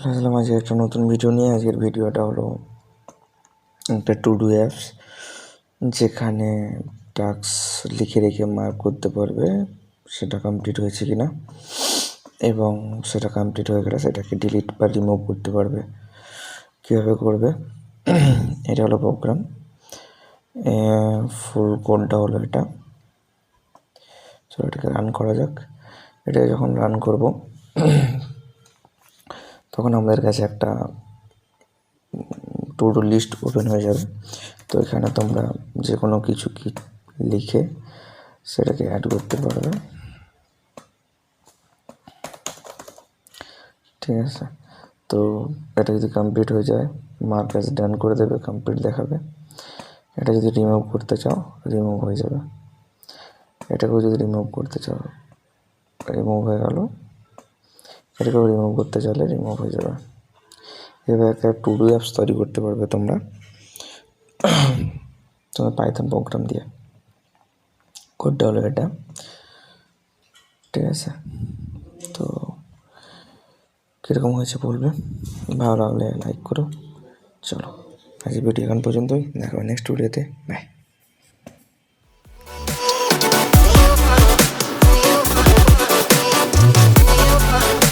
চলে আসলাম আজকে একটা নতুন ভিডিও নিয়ে। আজকের ভিডিওটা হলো একটা টু ডু অ্যাপস, যেখানে টাস্ক লিখে রেখে মার্ক করতে পারবে সেটা কমপ্লিট হয়েছে কি না, এবং সেটা কমপ্লিট হয়ে গেলে সেটাকে ডিলিট বা রিমুভ করতে পারবে। কীভাবে করবে, এটা হলো প্রোগ্রাম। ফুল কোডটা হলো এটা। চলো এটাকে রান করা যাক। এটা যখন রান করব তখন আমাদের কাছে একটা টু ডু লিস্ট ওপেন হয়ে যাবে। তো এখানে তোমরা যে কোনো কিছু লিখে সেটাকে অ্যাড করতে পারবে, ঠিক আছে। তো এটা যদি কমপ্লিট হয়ে যায় মার্ক অ্যাজ ডান করে দেবে, কমপ্লিট দেখাবে। এটা যদি রিমুভ করতে চাও রিমুভ হয়ে যাবে। এটাকেও যদি রিমুভ করতে চাও রিমুভ হয়ে গেল। এটাকেও রিমুভ করতে চাইলে রিমুভ হয়ে যাবে। এভাবে একটা টু ডু অ্যাপস তৈরি করতে পারবে তোমরা পাইথন প্রোগ্রাম দিয়ে। কোডটা হলো এটা, ঠিক আছে। তো কীরকম হয়েছে বলবে, ভালো লাগলে লাইক করো। চলো আজকে ভিডিও এখন পর্যন্তই, দেখা হবে নেক্সট ভিডিওতে। বাই।